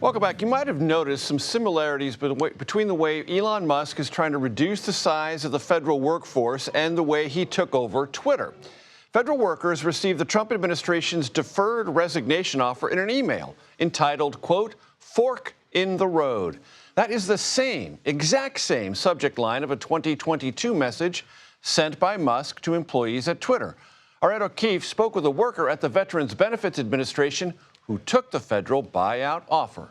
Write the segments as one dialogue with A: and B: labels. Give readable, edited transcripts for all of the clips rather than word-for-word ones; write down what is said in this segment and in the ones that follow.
A: Welcome back. You might have noticed some similarities between the way Elon Musk is trying to reduce the size of the federal workforce and the way he took over Twitter. Federal workers received the Trump administration's deferred resignation offer in an email entitled, quote, "Fork in the Road." That is the exact same subject line of a 2022 message sent by Musk to employees at Twitter. Our Ed O'Keefe spoke with a worker at the Veterans Benefits Administration who took the federal buyout offer.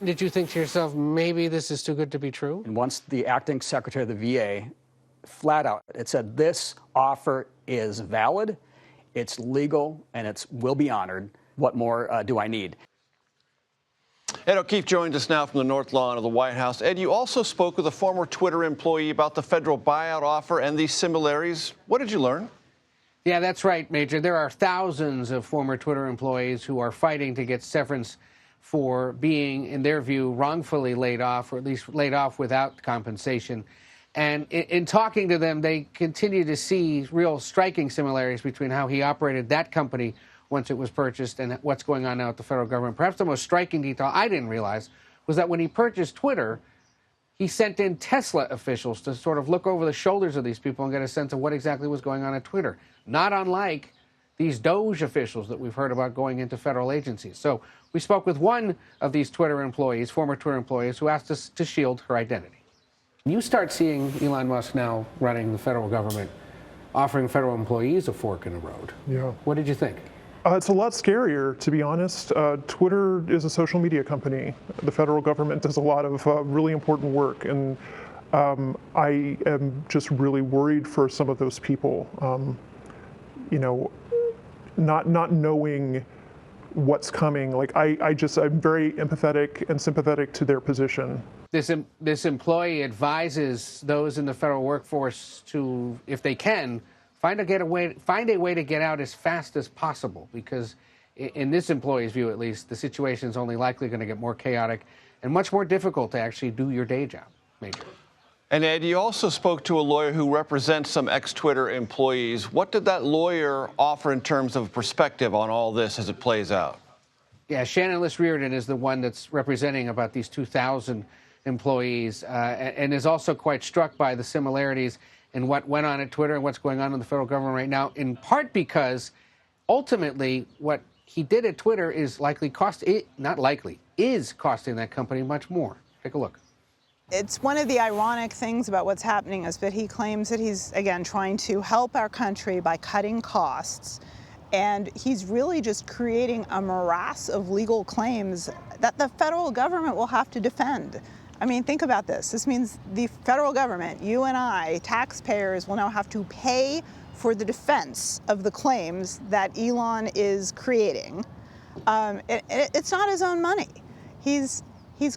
B: Did you think to yourself, maybe this is too good to be true?
C: And once the acting secretary of the VA flat out, it said, this offer is valid, it's legal, and it will be honored. What more do I need?
A: Ed O'Keefe joins us now from the North Lawn of the White House. Ed, you also spoke with a former Twitter employee about the federal buyout offer and these similarities. What did you learn?
B: Yeah, that's right, Major. There are thousands of former Twitter employees who are fighting to get severance for being, in their view, wrongfully laid off, or at least laid off without compensation. And in talking to them, they continue to see real striking similarities between how he operated that company once it was purchased and what's going on now at the federal government. Perhaps the most striking detail I didn't realize was that when he purchased Twitter, he sent in Tesla officials to sort of look over the shoulders of these people and get a sense of what exactly was going on at Twitter. Not unlike these DOJ officials that we've heard about going into federal agencies. So we spoke with one of these Twitter employees, former Twitter employees, who asked us to shield her identity. You start seeing Elon Musk now running the federal government, offering federal employees a fork in the road.
D: Yeah.
B: What did you think?
D: It's a lot scarier, to be honest. Twitter is a social media company. The federal government does a lot of really important work, and I am just really worried for some of those people. Not knowing what's coming. Like I'm very empathetic and sympathetic to their position.
B: This employee advises those in the federal workforce to, if they can, find a way to get out as fast as possible, because in this employee's view, at least, the situation is only likely going to get more chaotic and much more difficult to actually do your day job, Major.
A: And Ed, you also spoke to a lawyer who represents some ex-Twitter employees. What did that lawyer offer in terms of perspective on all this as it plays out?
B: Yeah, Shannon Liss Reardon is the one that's representing about these 2,000 employees and is also quite struck by the similarities in what went on at Twitter and what's going on in the federal government right now, in part because ultimately what he did at Twitter is is costing that company much more. Take a look.
E: It's one of the ironic things about what's happening is that he claims that he's, again, trying to help our country by cutting costs. And he's really just creating a morass of legal claims that the federal government will have to defend. I mean, think about this. This means the federal government, you and I, taxpayers, will now have to pay for the defense of the claims that Elon is creating. It's not his own money. He's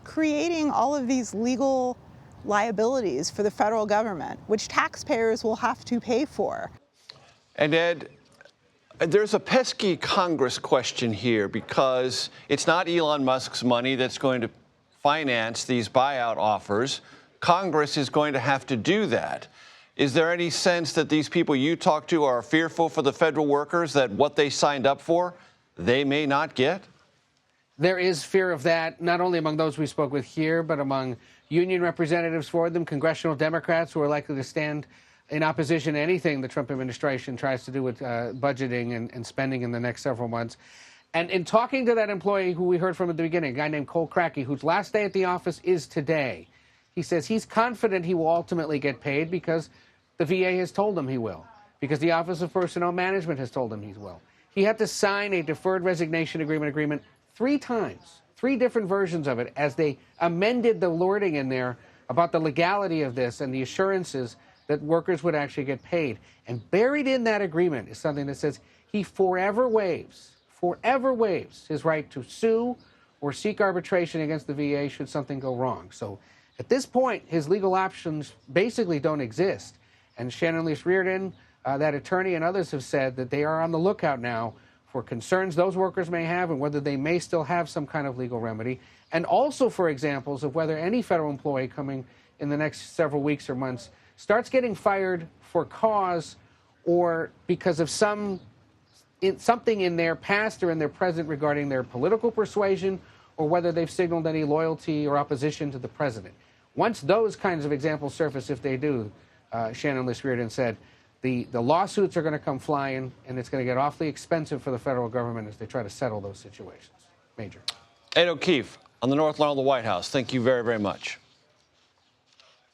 E: creating all of these legal liabilities for the federal government, which taxpayers will have to pay for.
A: And Ed, there's a pesky Congress question here, because it's not Elon Musk's money that's going to finance these buyout offers. Congress is going to have to do that. Is there any sense that these people you talk to are fearful for the federal workers, that what they signed up for, they may not get?
B: There is fear of that, not only among those we spoke with here, but among union representatives for them, congressional Democrats who are likely to stand in opposition to anything the Trump administration tries to do with budgeting and spending in the next several months. And in talking to that employee who we heard from at the beginning, a guy named Cole Crackey, whose last day at the office is today, he says he's confident he will ultimately get paid because the VA has told him he will, because the Office of Personnel Management has told him he will. He had to sign a deferred resignation agreement 3 times, 3 different versions of it, as they amended the wording in there about the legality of this and the assurances that workers would actually get paid. And buried in that agreement is something that says he forever waives his right to sue or seek arbitration against the VA should something go wrong. So at this point, his legal options basically don't exist. And Shannon Liss Reardon, that attorney, and others have said that they are on the lookout now for concerns those workers may have and whether they may still have some kind of legal remedy, and also for examples of whether any federal employee coming in the next several weeks or months starts getting fired for cause or because of something in their past or in their present regarding their political persuasion or whether they've signaled any loyalty or opposition to the president. Once those kinds of examples surface, if they do, Shannon Liss-Riordan said, the lawsuits are going to come flying, and it's going to get awfully expensive for the federal government as they try to settle those situations. Major.
A: Ed O'Keefe on the North Lawn of the White House. Thank you very, very much.